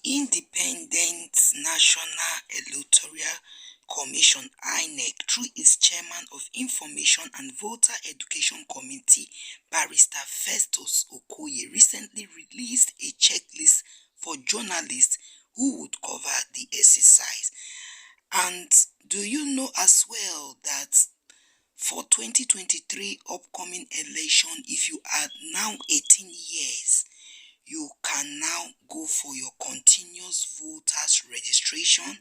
Independent National Electoral Commission (INEC), through its chairman of Information and Voter Education Committee, Barrister Festus Okoye, recently released a checklist for journalists who would cover the exercise. And do you know as well that for 2023 upcoming election, if you are now 18 years, you can now go for your continuous voters registration?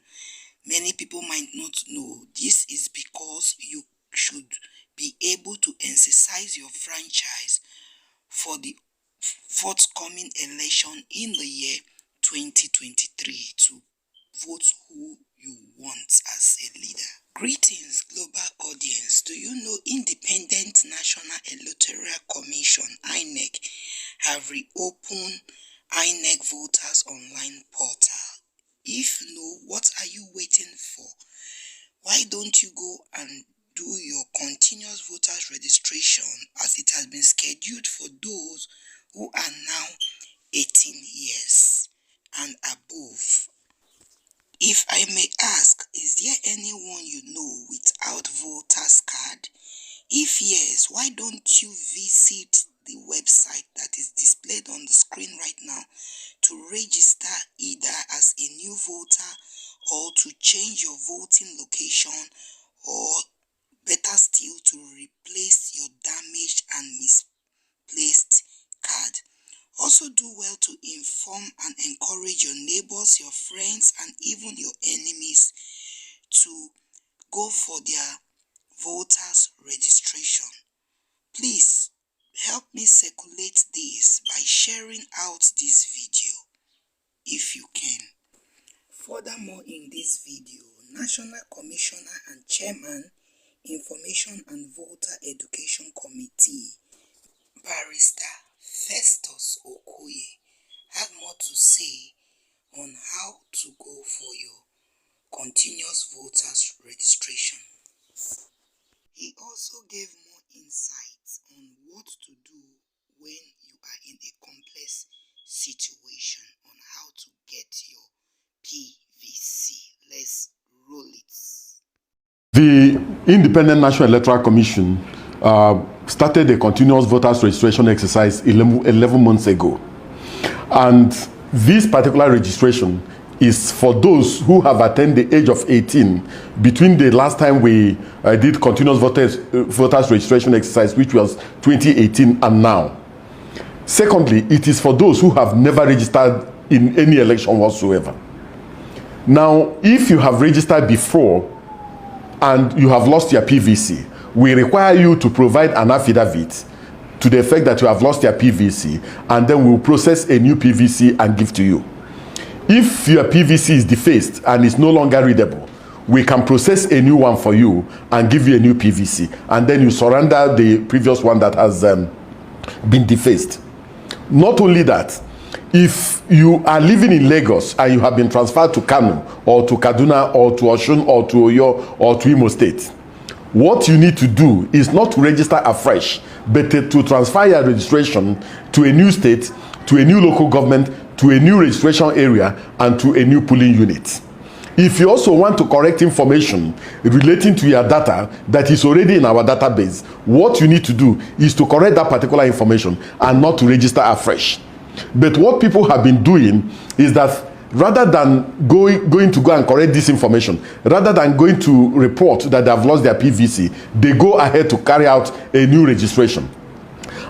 Many people might not know this is because you should be able to exercise your franchise for the forthcoming election in the year 2023 to vote who you want as a leader. Greetings, global audience. Do you know Independent National Electoral Commission (INEC) have reopened INEC Voters online portal? If no, what are you waiting for? Why don't you go and do your continuous voters registration, as it has been scheduled for those who are now 18 years and above? If I may ask, is there anyone you know without voter's card? If yes, why don't you visit the website that is displayed on the screen right now to register either as a new voter or to change your voting location, or better still to replace your damaged and misplaced card? Also do well to inform and encourage your neighbors, your friends, and even your enemies to go for their voters registration. Please help me circulate this by sharing out this video if you can. Furthermore, in this video, National Commissioner and Chairman, Information and Voter Education Committee, Barrister Festus Okoye, had more to say on how to go for your continuous voters registration. He also gave more insights on what to do when you are in a complex situation on how to get your PVC. Let's roll it. The Independent National Electoral Commission started a continuous voters registration exercise 11 months ago. And this particular registration is for those who have attained the age of 18 between the last time we did continuous voters registration exercise, which was 2018, and now. Secondly, it is for those who have never registered in any election whatsoever. Now, if you have registered before and you have lost your PVC, we require you to provide an affidavit to the effect that you have lost your PVC, and then we'll process a new PVC and give to you. If your PVC is defaced and is no longer readable, we can process a new one for you and give you a new PVC, and then you surrender the previous one that has been defaced. Not only that, if you are living in Lagos and you have been transferred to Kano or to Kaduna or to Osun or to Oyo or to Imo State, what you need to do is not to register afresh, but to transfer your registration to a new state, to a new local government, to a new registration area, and to a new polling unit. If you also want to correct information relating to your data that is already in our database, what you need to do is to correct that particular information and not to register afresh. But what people have been doing is that rather than going to go and correct this information, rather than going to report that they have lost their PVC, they go ahead to carry out a new registration.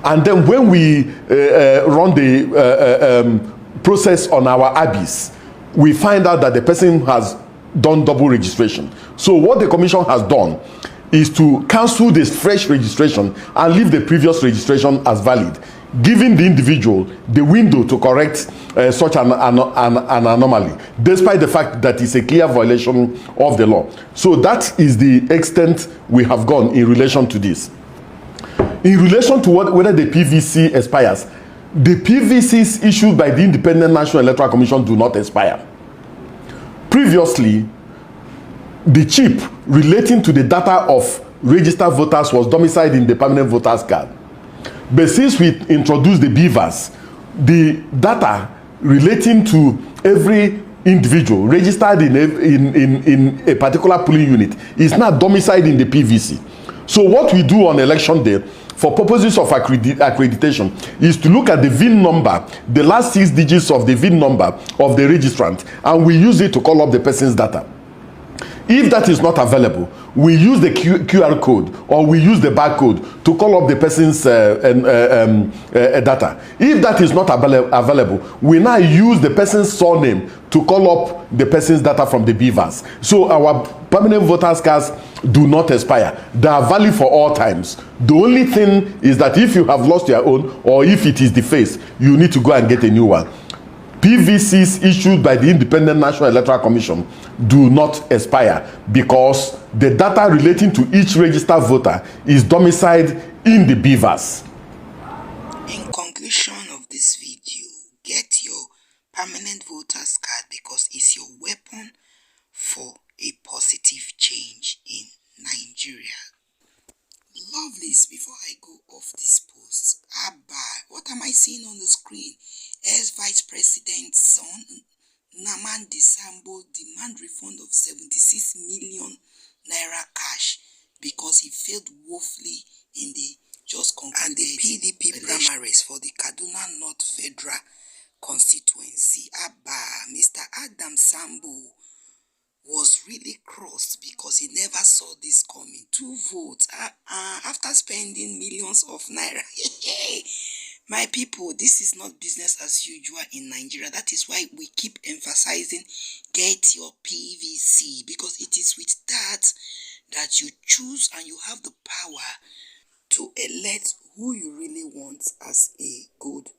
And then when we run the process on our ABIS, we find out that the person has done double registration. So what the commission has done is to cancel this fresh registration and leave the previous registration as valid, giving the individual the window to correct such an anomaly, despite the fact that it's a clear violation of the law. So that is the extent we have gone in relation to this. In relation to whether the PVC expires, the PVCs issued by the Independent National Electoral Commission do not expire. Previously, the chip relating to the data of registered voters was domiciled in the permanent voters card. But since we introduced the beavers, the data relating to every individual registered in a particular polling unit is now domiciled in the PVC. So what we do on election day for purposes of accreditation is to look at the VIN number, the last 6 digits of the VIN number of the registrant, and we use it to call up the person's data. If that is not available, we use the QR code or we use the barcode to call up the person's data. If that is not available, we now use the person's surname to call up the person's data from the BVAS. So our permanent voters cards do not expire. They are valid for all times. The only thing is that if you have lost your own or if it is defaced, you need to go and get a new one. PVCs issued by the Independent National Electoral Commission do not expire because the data relating to each registered voter is domiciled in the BVAS. In conclusion of this video, get your permanent voters card because it's your weapon for a positive change in Nigeria. Lovelies, before I go off this post, what am I seeing on the screen? Ex-Vice President's son, Nnamdi Sambo, demand refund of 76 million naira cash because he failed woefully in the just concluded PDP primaries for the Kaduna North Federal constituency. Mr. Adam Sambo was really crossed because he never saw this coming. 2 votes after spending millions of naira. My people, this is not business as usual in Nigeria. That is why we keep emphasizing get your PVC, because it is with that you choose and you have the power to elect who you really want as a good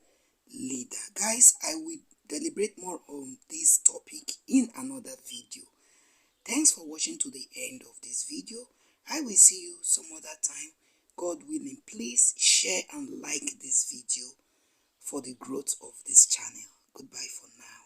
leader. Guys, I will deliberate more on this topic in another video. Thanks for watching to the end of this video. I will see you some other time. God willing, please share and like this video for the growth of this channel. Goodbye for now.